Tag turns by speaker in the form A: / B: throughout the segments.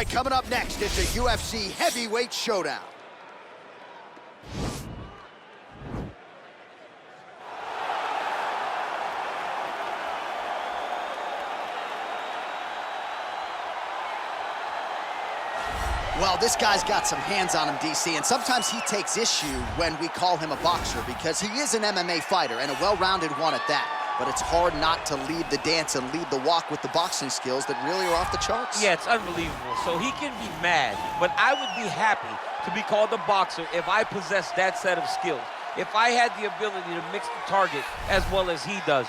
A: right, coming up next, it's a UFC heavyweight showdown. Well, this guy's got some hands on him, DC, and sometimes he takes issue when we call him a boxer because he is an MMA fighter and a well-rounded one at that. But it's hard not to lead the dance and lead the walk with the boxing skills that really are off the charts.
B: Yeah, it's unbelievable. So he can be mad, but I would be happy to be called a boxer if I possessed that set of skills. If I had the ability to mix the target as well as he does.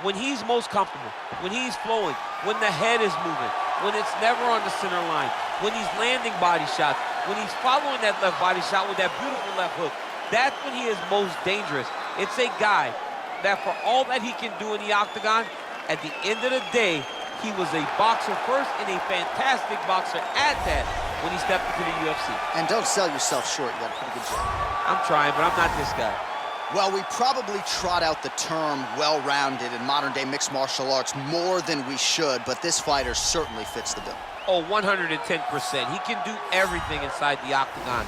B: When he's most comfortable, when he's flowing, when the head is moving, when it's never on the center line, when he's landing body shots, when he's following that left body shot with that beautiful left hook, that's when he is most dangerous. It's a guy that for all that he can do in the octagon, at the end of the day, he was a boxer first and a fantastic boxer at that when he stepped into the UFC.
A: And don't sell yourself short, you got a pretty good job.
B: I'm trying, but I'm not this guy.
A: Well, we probably trot out the term well-rounded in modern-day mixed martial arts more than we should, but this fighter certainly fits the bill.
B: Oh, 110%. He can do everything inside the octagon.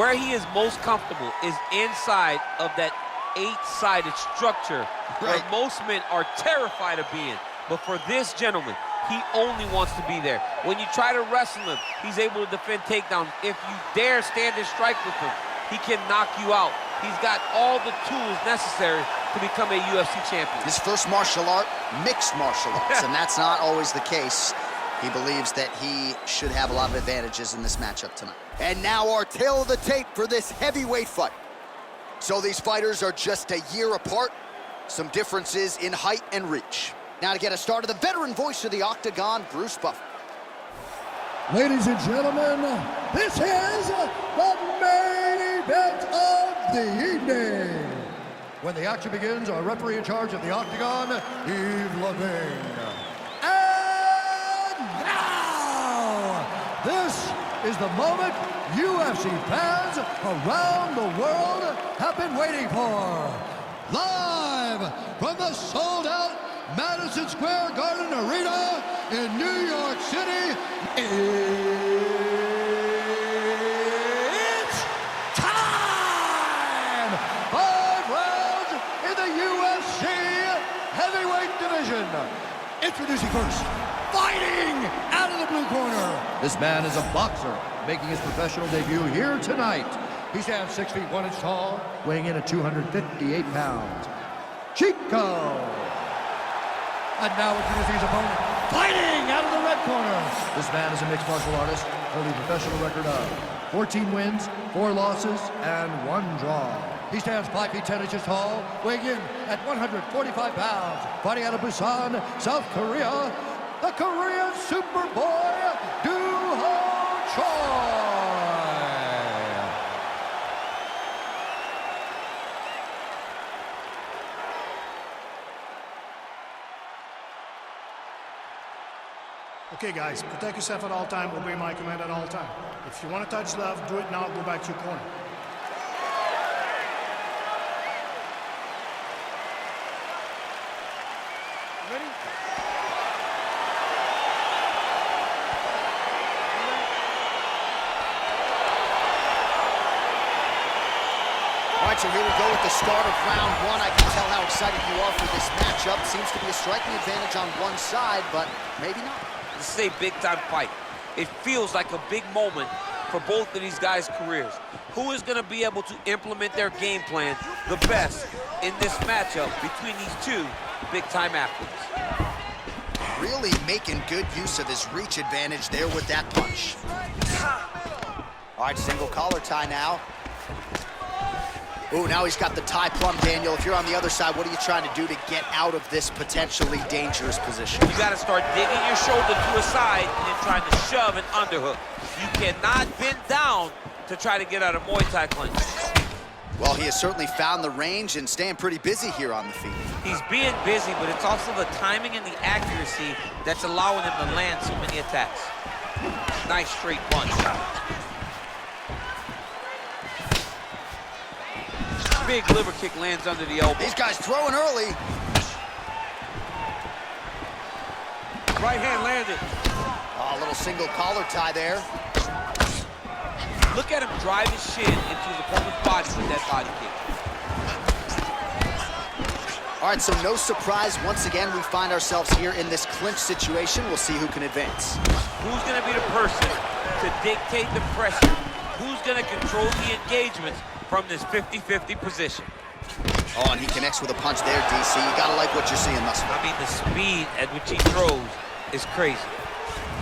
B: Where he is most comfortable is inside of that 8-sided structure where most men are terrified of being. But for this gentleman, he only wants to be there. When you try to wrestle him, he's able to defend takedowns. If you dare stand and strike with him, he can knock you out. He's got all the tools necessary to become a UFC champion.
A: His first martial art, mixed martial arts, and that's not always the case. He believes that he should have a lot of advantages in this matchup tonight. And now our tale of the tape for this heavyweight fight. So these fighters are just a year apart. Some differences in height and reach. Now to get us started, the veteran voice of the Octagon, Bruce Buffer.
C: Ladies and gentlemen, this is the main event of the evening. When the action begins, our referee in charge of the Octagon, Yves Levine. And now, this is the moment UFC fans around the world have been waiting for. Live from the sold-out Madison Square Garden Arena in New York City, it's time! 5 rounds in the UFC heavyweight division. Introducing first, fighting out of the blue corner. This man is a boxer, making his professional debut here tonight. He stands 6 feet 1 inch tall, weighing in at 258 pounds. Chico. And now introducing his opponent, fighting out of the red corner. This man is a mixed martial artist, holding a professional record of 14 wins, 4 losses, and 1 draw. He stands 5 feet 10 inches tall, weighing in at 145 pounds. Fighting out of Busan, South Korea, the Korean Superboy, Choi.
D: Okay, guys, protect yourself at all time, obey my command at all time. If you want to touch left, do it now, go back to your corner. Ready?
A: All right, so here we go with the start of round 1. I can tell how excited you are for this matchup. Seems to be a striking advantage on one side, but maybe not.
B: This is a big-time fight. It feels like a big moment for both of these guys' careers. Who is going to be able to implement their game plan the best in this matchup between these two big-time athletes?
A: Really making good use of his reach advantage there with that punch. All right, single collar tie now. Ooh, now he's got the tie plum, Daniel. If you're on the other side, what are you trying to do to get out of this potentially dangerous position?
B: You got to start digging your shoulder to a side and then trying to shove an underhook. You cannot bend down to try to get out of Muay Thai clinch.
A: Well, he has certainly found the range and staying pretty busy here on the feet.
B: He's being busy, but it's also the timing and the accuracy that's allowing him to land so many attacks. Nice straight punch. Big liver kick lands under the elbow.
A: These guys throwing early.
B: Right hand landed.
A: Oh, a little single collar tie there.
B: Look at him drive his shin into his opponent's body with that body kick.
A: All right, so no surprise. Once again, we find ourselves here in this clinch situation. We'll see who can advance.
B: Who's going to be the person to dictate the pressure? Who's going to control the engagements from this 50-50 position?
A: Oh, and he connects with a punch there, DC. You gotta like what you're seeing thus far.
B: I mean, the speed at which he throws is crazy.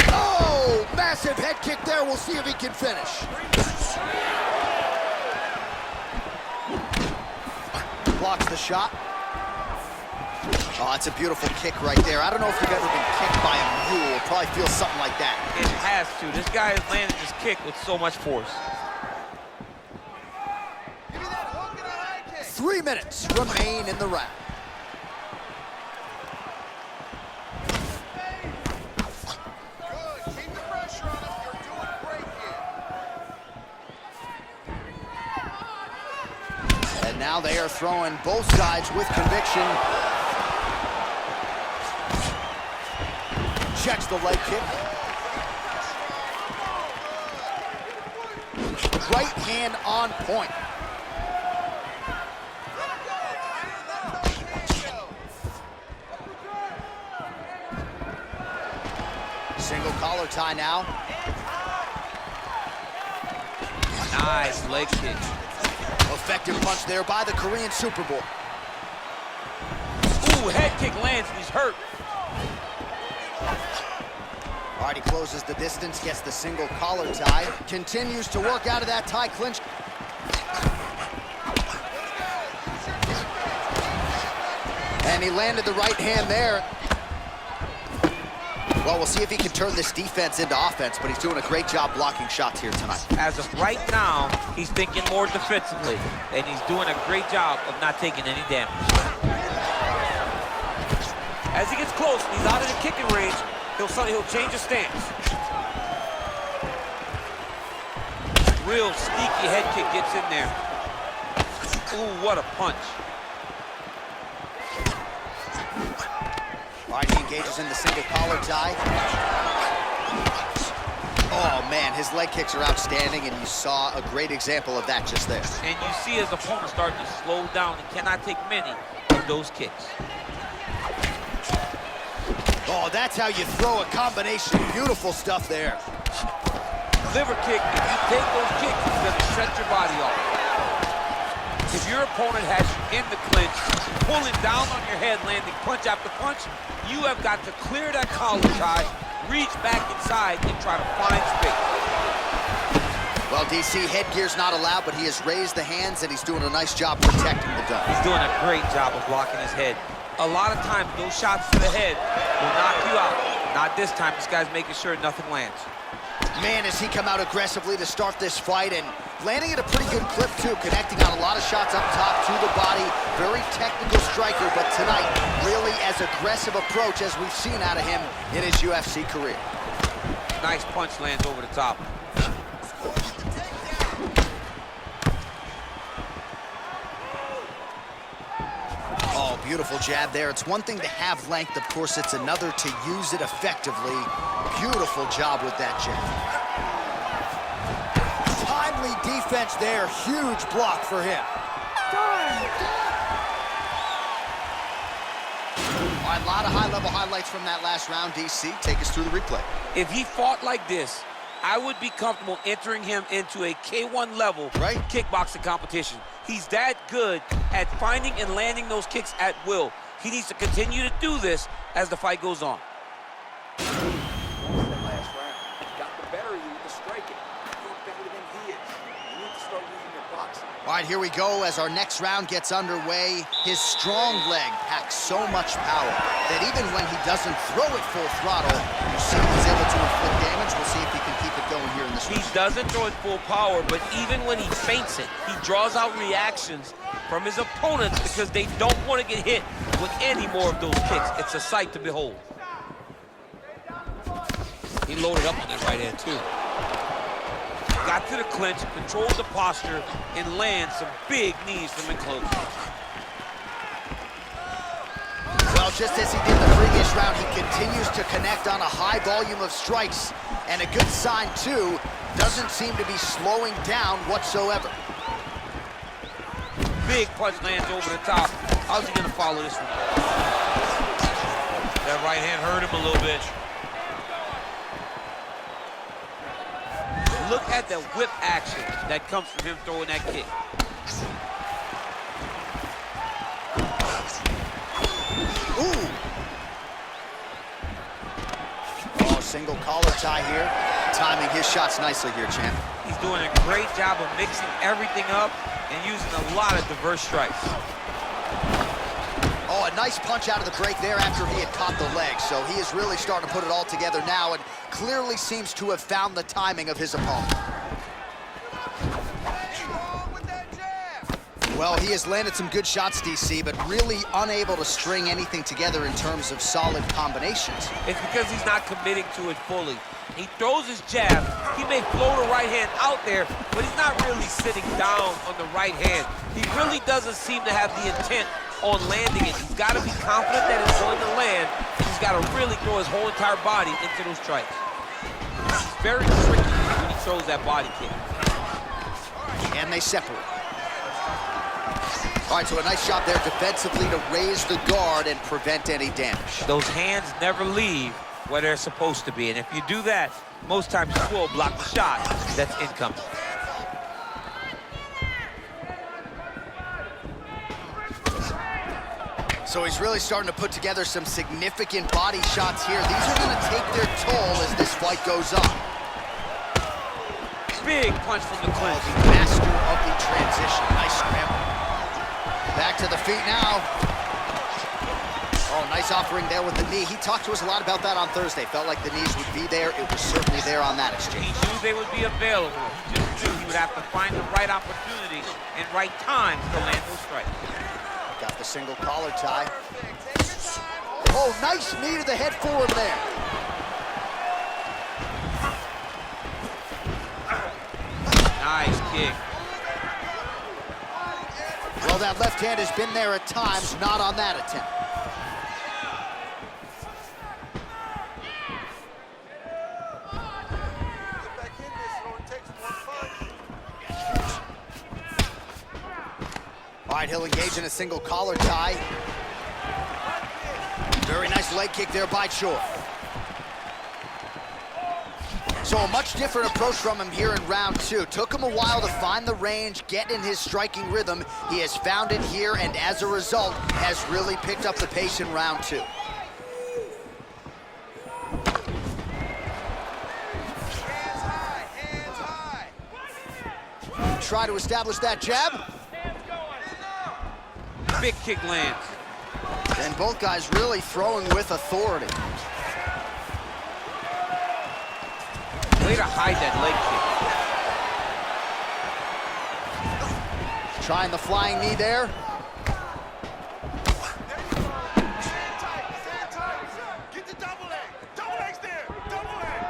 A: Oh, massive head kick there. We'll see if he can finish. Blocks the shot. Oh, that's a beautiful kick right there. I don't know if you've ever been kicked by a mule. Probably feels something like that.
B: It has to. This guy has landed this kick with so much force.
A: 3 minutes remain in the round.
C: Good. Keep the pressure on him. You're doing great here.
A: And now they are throwing both sides with conviction. Checks the leg kick. Right hand on point. Single collar tie now.
B: Nice leg kick.
A: Effective punch there by the Korean Superboy.
B: Ooh, head kick lands and he's hurt.
A: All right, he closes the distance, gets the single collar tie, continues to work out of that tie clinch. And he landed the right hand there. Well, we'll see if he can turn this defense into offense, but he's doing a great job blocking shots here tonight.
B: As of right now, he's thinking more defensively, and he's doing a great job of not taking any damage. As he gets close and he's out of the kicking range, he'll change his stance. Real sneaky head kick gets in there. Ooh, what a punch.
A: All right, he engages in the single collar tie. Oh, man, his leg kicks are outstanding, and you saw a great example of that just there.
B: And you see his opponent starting to slow down and cannot take many of those kicks.
A: Oh, that's how you throw a combination. Beautiful stuff there.
B: Liver kick, if you take those kicks, it's going to shut your body off. If your opponent has you in the clinch, pulling down on your head, landing punch after punch, you have got to clear that collar tie, reach back inside, and try to find space.
A: Well, DC, headgear's not allowed, but he has raised the hands, and he's doing a nice job protecting the dome.
B: He's doing a great job of blocking his head. A lot of times, those shots to the head will knock you out. Not this time. This guy's making sure nothing lands.
A: Man, has he come out aggressively to start this fight, and landing at a pretty good clip, too, connecting on a lot of shots up top to the body. Very technical striker, but tonight, really as aggressive approach as we've seen out of him in his UFC career.
B: Nice punch lands over the top.
A: Oh, beautiful jab there. It's one thing to have length, of course, it's another to use it effectively. Beautiful job with that jab. Timely defense there, huge block for him. All right, a lot of high-level highlights from that last round, DC. Take us through the replay.
B: If he fought like this, I would be comfortable entering him into a K1 level kickboxing competition. He's that good at finding and landing those kicks at will. He needs to continue to do this as the fight goes on.
A: All right, here we go as our next round gets underway. His strong leg packs so much power that even when he doesn't throw it full throttle, you see he's able to inflict damage. We'll see if he can keep it going here in this round.
B: He doesn't throw it full power, but even when he feints it, he draws out reactions from his opponents because they don't want to get hit with any more of those kicks. It's a sight to behold. He loaded up on that right hand, too. Got to the clinch, controlled the posture, and lands some big knees from in close.
A: Well, just as he did the previous round, he continues to connect on a high volume of strikes. And a good sign, too, doesn't seem to be slowing down whatsoever.
B: Big punch lands over the top. How's he gonna follow this one?
E: That right hand hurt him a little bit.
B: Look at the whip action that comes from him throwing that kick.
A: Ooh. Oh, single collar tie here. Timing his shots nicely here, champ.
B: He's doing a great job of mixing everything up and using a lot of diverse strikes.
A: Oh, a nice punch out of the break there after he had caught the leg. So he is really starting to put it all together now and clearly seems to have found the timing of his opponent. Well, he has landed some good shots, DC, but really unable to string anything together in terms of solid combinations.
B: It's because he's not committing to it fully. He throws his jab. He may float a right hand out there, but he's not really sitting down on the right hand. He really doesn't seem to have the intent on landing it. He's got to be confident that it's going to land. He's got to really throw his whole entire body into those strikes. It's very tricky when he throws that body kick.
A: And they separate. All right, so a nice job there defensively to raise the guard and prevent any damage.
B: Those hands never leave where they're supposed to be, and if you do that, most times you will block the shot that's incoming.
A: So he's really starting to put together some significant body shots here. These are going to take their toll as this fight goes on.
B: Big punch from the clinch.
A: The master of the transition. Nice scramble. Back to the feet now. Oh, nice offering there with the knee. He talked to us a lot about that on Thursday. Felt like the knees would be there. It was certainly there on that exchange.
B: He knew they would be available. He just knew he would have to find the right opportunity and right time to land those strikes.
A: Got the single collar tie. Oh, nice knee to the head for him there.
B: Nice kick.
A: Well, that left hand has been there at times, not on that attempt. All right, he'll engage in a single collar tie. Very nice leg kick there by Choi. So a much different approach from him here in round two. Took him a while to find the range, get in his striking rhythm. He has found it here, and as a result, has really picked up the pace in round two.
C: Hands high.
A: Try to establish that jab.
B: Big kick lands.
A: And both guys really throwing with authority.
B: Way to hide that leg kick.
A: Trying the flying knee there.
C: Get the double leg. Double legs there. Double leg.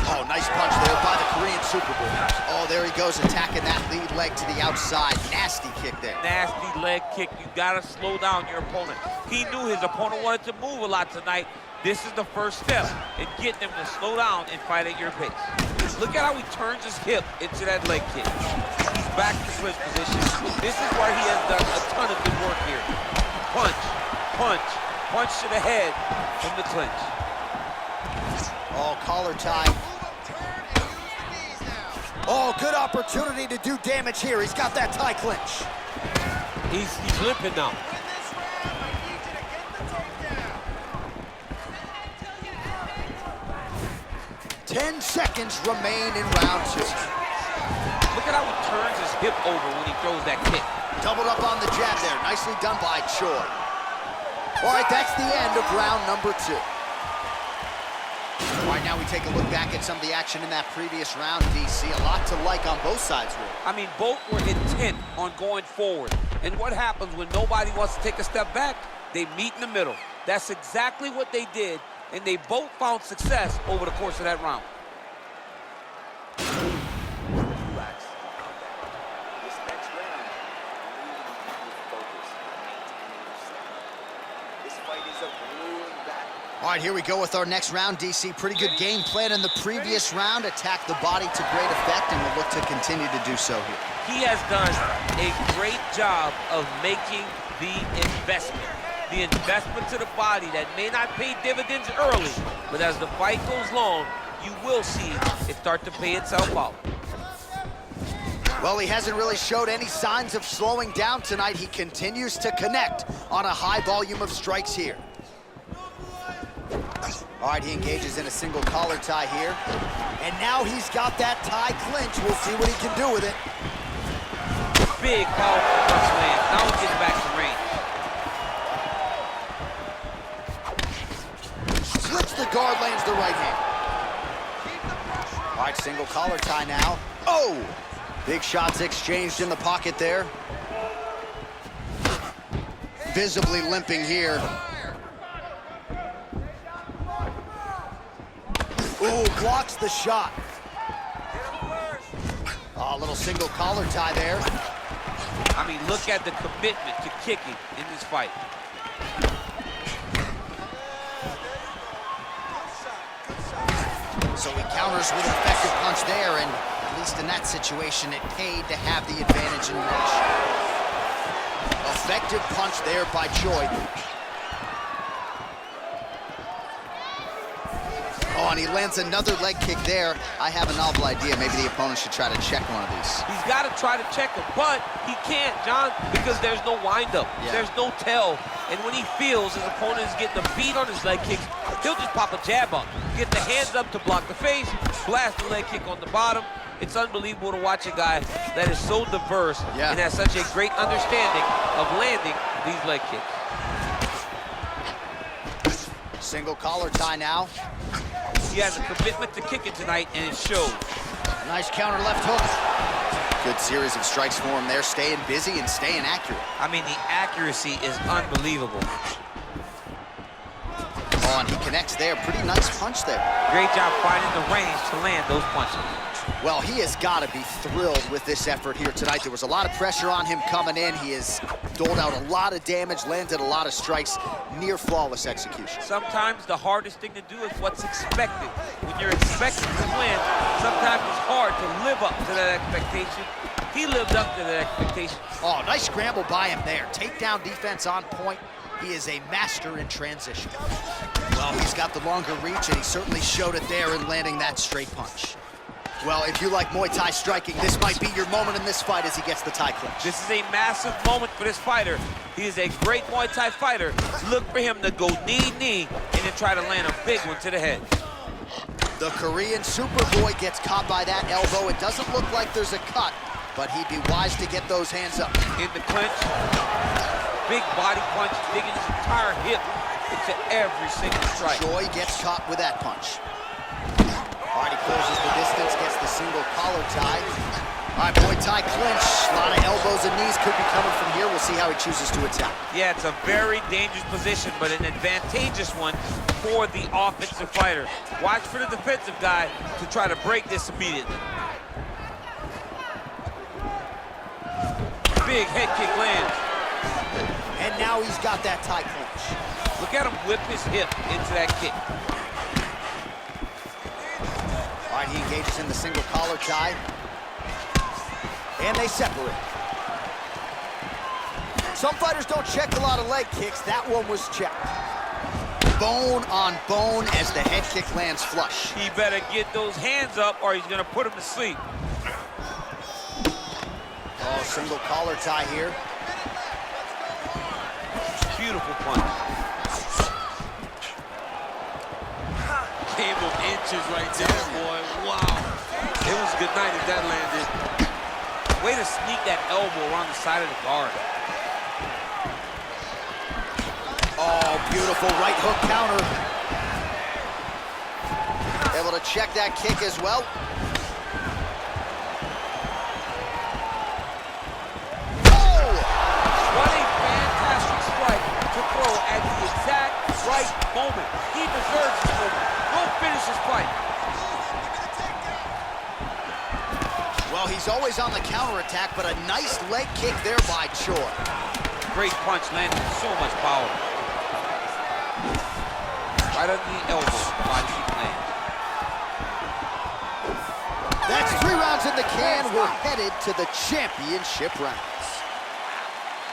A: Oh, nice punch there by the Korean Superboy. Oh, there he goes, attacking that lead leg to the outside. Nasty kick there.
B: Nasty leg kick. You gotta slow down your opponent. He knew his opponent wanted to move a lot tonight. This is the first step in getting him to slow down and fight at your pace. Look at how he turns his hip into that leg kick. He's back to clinch position. This is where he has done a ton of good work here. Punch, punch, punch to the head from the clinch.
A: Oh, collar tie. Oh, good opportunity to do damage here. He's got that tie clinch.
B: He's limping now.
A: 10 seconds remain in round two.
B: Look at how he turns his hip over when he throws that kick.
A: Doubled up on the jab there. Nicely done by Choi. All right, that's the end of round number two. All right, now we take a look back at some of the action in that previous round, DC. A lot to like on both sides, really.
B: I mean, both were intent on going forward. And what happens when nobody wants to take a step back? They meet in the middle. That's exactly what they did, and they both found success over the course of that round.
F: Relax. This next round, you need to focus on maintaining your style. This fight
A: All right, here we go with our next round, DC. Pretty good game plan in the previous round. Attacked the body to great effect, and will look to continue to do so here.
B: He has done a great job of making the investment. The investment to the body that may not pay dividends early, but as the fight goes long, you will see it start to pay itself out.
A: Well, he hasn't really showed any signs of slowing down tonight. He continues to connect on a high volume of strikes here. All right, he engages in a single collar tie here. And now he's got that tie clinch. We'll see what he can do with it.
B: Big, powerful punch land. Now he's getting back to range.
A: Slips the guard, lands the right hand. All right, single collar tie now. Oh! Big shots exchanged in the pocket there. Visibly limping here. Ooh, blocks the shot. Oh, a little single collar tie there.
B: I mean, look at the commitment to kicking in this fight.
A: So he counters with an effective punch there, and at least in that situation, it paid to have the advantage in the match. Effective punch there by Choi. Oh, and he lands another leg kick there. I have a novel idea. Maybe the opponent should try to check one of these.
B: He's got to try to check him, but he can't, John, because there's no windup.
A: Yeah.
B: There's no tell. And when he feels his opponent is getting a beat on his leg kicks, he'll just pop a jab up, get the hands up to block the face, blast the leg kick on the bottom. It's unbelievable to watch a guy that is so diverse and has such a great understanding of landing these leg kicks.
A: Single collar tie now.
B: He has a commitment to kicking tonight, and it shows.
A: Nice counter left hook. Good series of strikes for him there, staying busy and staying accurate.
B: I mean, the accuracy is unbelievable.
A: Oh, and he connects there. Pretty nice punch there.
B: Great job finding the range to land those punches.
A: Well, he has got to be thrilled with this effort here tonight. There was a lot of pressure on him coming in. He has doled out a lot of damage, landed a lot of strikes, near flawless execution.
B: Sometimes the hardest thing to do is what's expected. When you're expecting to win, sometimes it's hard to live up to that expectation. He lived up to that expectation.
A: Oh, nice scramble by him there. Takedown defense on point. He is a master in transition. Well, he's got the longer reach, and he certainly showed it there in landing that straight punch. Well, if you like Muay Thai striking, this might be your moment in this fight as he gets the Thai clinch.
B: This is a massive moment for this fighter. He is a great Muay Thai fighter. Look for him to go knee-knee and then try to land a big one to the head.
A: The Korean Superboy gets caught by that elbow. It doesn't look like there's a cut, but he'd be wise to get those hands up.
B: In the clinch, big body punch, digging his entire hip into every single strike.
A: Choi gets caught with that punch. All right, he closes the distance, gets the single collar tie. All right, Muay Thai clinch. A lot of elbows and knees could be coming from here. We'll see how he chooses to attack.
B: Yeah, it's a very dangerous position, but an advantageous one for the offensive fighter. Watch for the defensive guy to try to break this immediately. Big head kick lands.
A: And now he's got that Thai clinch.
B: Look at him whip his hip into that kick.
A: All right, he engages in the single collar tie. And they separate. Some fighters don't check a lot of leg kicks. That one was checked. Bone on bone as the head kick lands flush.
B: He better get those hands up or he's gonna put him to sleep.
A: Oh, single collar tie here.
B: Beautiful punch.
E: Came of inches right there, boy. Wow.
B: It was a good night if that landed. Way to sneak that elbow around the side of the guard.
A: Oh, beautiful right hook counter. Able to check that kick as well. Oh!
B: What a fantastic strike to throw at the exact right moment. He deserves this moment. Go finish this fight.
A: Well, he's always on the counterattack, but a nice leg kick there by Choi.
B: Great punch landed with so much power. Right right under the elbow. Body kick lands.
A: That's 3 rounds in the can. We're headed to the championship rounds.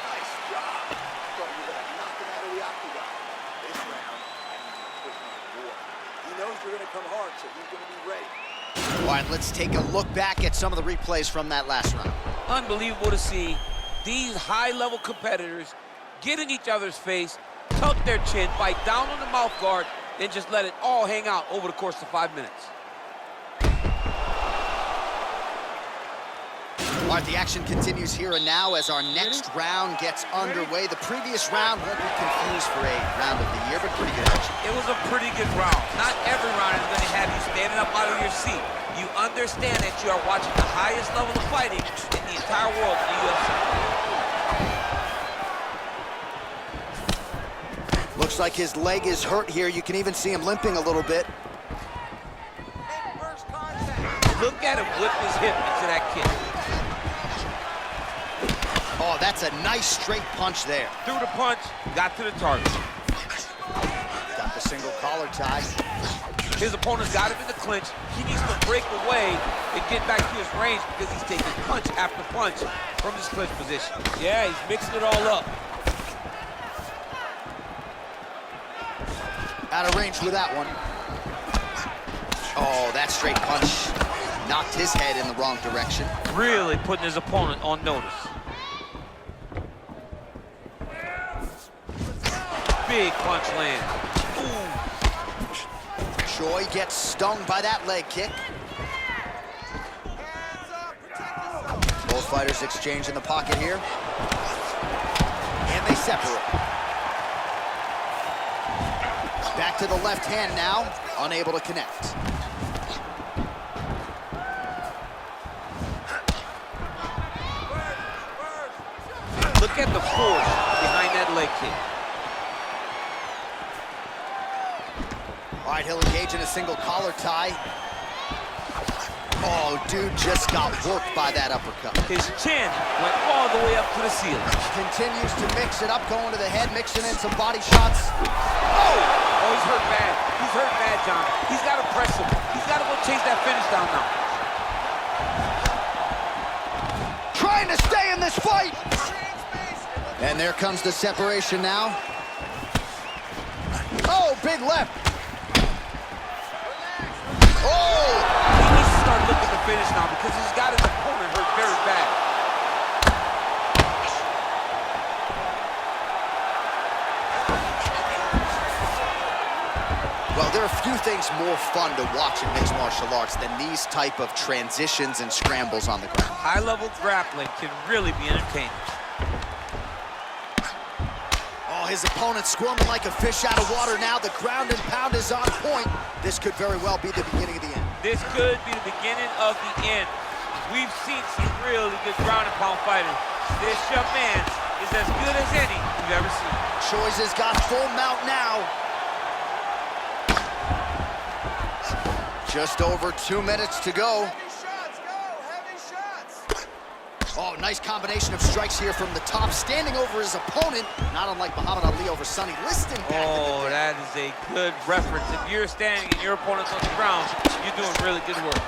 F: Nice job. Thought you were gonna knock him out of the octagon. This round, I need you to put him on war. He knows you're gonna come hard, so he's gonna be ready.
A: All right, let's take a look back at some of the replays from that last round.
B: Unbelievable to see these high-level competitors get in each other's face, tuck their chin, bite down on the mouth guard, and just let it all hang out over the course of 5 minutes.
A: All right, the action continues here and now as our next round gets underway. The previous round won't be confused for a round of the year, but pretty good action.
B: It was a pretty good round. Not every round is going to have you standing up out of your seat. You understand that you are watching the highest level of fighting in the entire world in the UFC.
A: Looks like his leg is hurt here. You can even see him limping a little bit.
B: Look at him whip his hip into that kick.
A: Oh, that's a nice straight punch there.
B: Threw the punch, got to the target.
A: Got the single collar tie.
B: His opponent's got him in the clinch. He needs to break away and get back to his range because he's taking punch after punch from his clinch position. Yeah, he's mixing it all up.
A: Out of range with that one. Oh, that straight punch knocked his head in the wrong direction.
B: Really putting his opponent on notice. Big punch lands. Ooh.
A: Choi gets stung by that leg kick. Both fighters exchange in the pocket here. And they separate. Back to the left hand now, unable to connect.
B: Look at the force behind that leg kick.
A: All right, he'll engage in a single collar tie. Oh, dude just got worked by that uppercut.
B: His chin went all the way up to the ceiling.
A: Continues to mix it up, going to the head, mixing in some body shots.
B: Oh, he's hurt bad. He's hurt bad, John. He's got to press him. He's got to go chase that finish down now.
A: Trying to stay in this fight. And there comes the separation now. Oh, big left. Oh!
B: He needs to start looking to finish now because he's got his opponent hurt very bad.
A: Well, there are few things more fun to watch in mixed martial arts than these type of transitions and scrambles on the ground.
B: High-level grappling can really be entertaining.
A: Oh, his opponent squirming like a fish out of water now. The ground and pound is on point. This could very well be the beginning of the end.
B: This could be the beginning of the end. We've seen some really good ground and pound fighting. This young man is as good as any you've ever seen.
A: Choi's has got full mount now. Just over 2 minutes to go. Oh, nice combination of strikes here from the top, standing over his opponent, not unlike Muhammad Ali over Sonny Liston.
B: Oh, that is a good reference. If you're standing and your opponent's on the ground, you're doing really good work.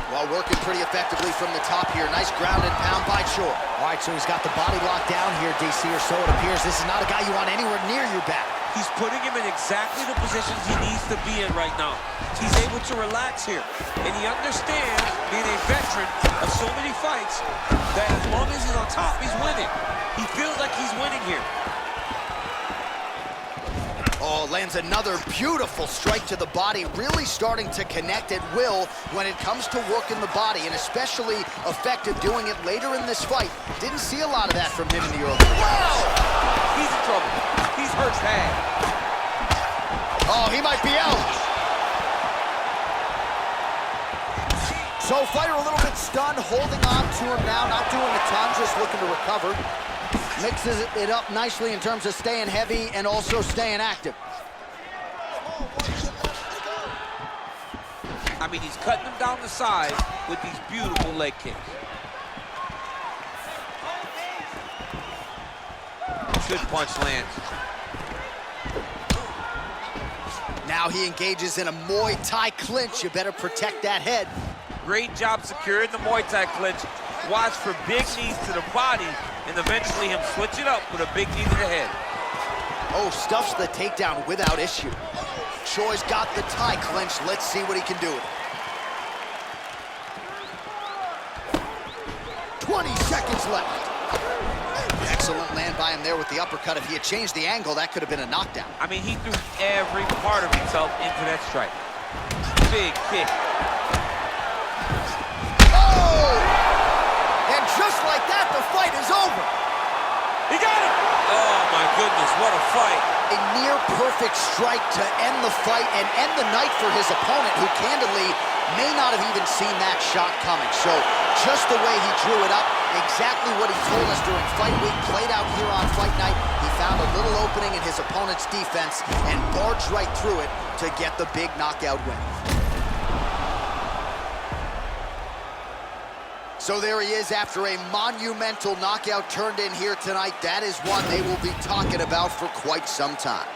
A: Well, working pretty effectively from the top here. Nice ground and pound by Choi. All right, so he's got the body locked down here, DC, or so it appears. This is not a guy you want anywhere near your back.
B: He's putting him in exactly the positions he needs to be in right now. He's able to relax here. And he understands, being a veteran of so many fights, that as long as he's on top, he's winning. He feels like he's winning here.
A: Oh, lands another beautiful strike to the body, really starting to connect at will when it comes to working the body, and especially effective doing it later in this fight. Didn't see a lot of that from him in the early rounds.
B: Wow! He's in trouble. He's hurt bad.
A: Oh, he might be out. So fighter a little bit stunned, holding on to him now, not doing a ton, just looking to recover. Mixes it up nicely in terms of staying heavy and also staying active.
B: I mean, he's cutting him down the side with these beautiful leg kicks. Good punch lands.
A: Now he engages in a Muay Thai clinch. You better protect that head.
B: Great job securing the Muay Thai clinch. Watch for big knees to the body, and eventually him switch it up with a big knee to the head.
A: Oh, stuffs the takedown without issue. Choi's got the Thai clinch. Let's see what he can do with it. 20 seconds left. Excellent land by him there with the uppercut. If he had changed the angle, that could have been a knockdown.
B: I mean, he threw every part of himself into that strike. Big kick.
A: Oh! And just like that, the fight is over.
B: He got it! Oh, my goodness, what a fight.
A: A near-perfect strike to end the fight and end the night for his opponent, who candidly may not have even seen that shot coming. So just the way he drew it up, exactly what he told us during fight week, played out here on Fight Night. He found a little opening in his opponent's defense and barged right through it to get the big knockout win. So there he is after a monumental knockout turned in here tonight. That is one they will be talking about for quite some time.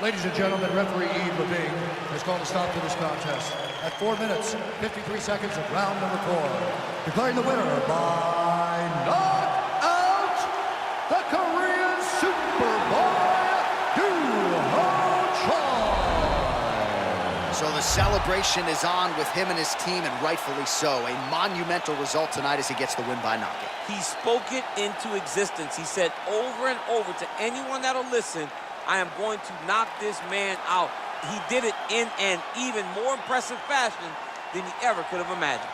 C: Ladies and gentlemen, referee Yves Levine has called a stop to this contest at 4 minutes, 53 seconds of round number 4. Declaring the winner by knockout, the Korean Superboy, Choi.
A: So the celebration is on with him and his team, and rightfully so. A monumental result tonight as he gets the win by knockout.
B: He spoke it into existence. He said over and over to anyone that'll listen, I am going to knock this man out. He did it in an even more impressive fashion than he ever could have imagined.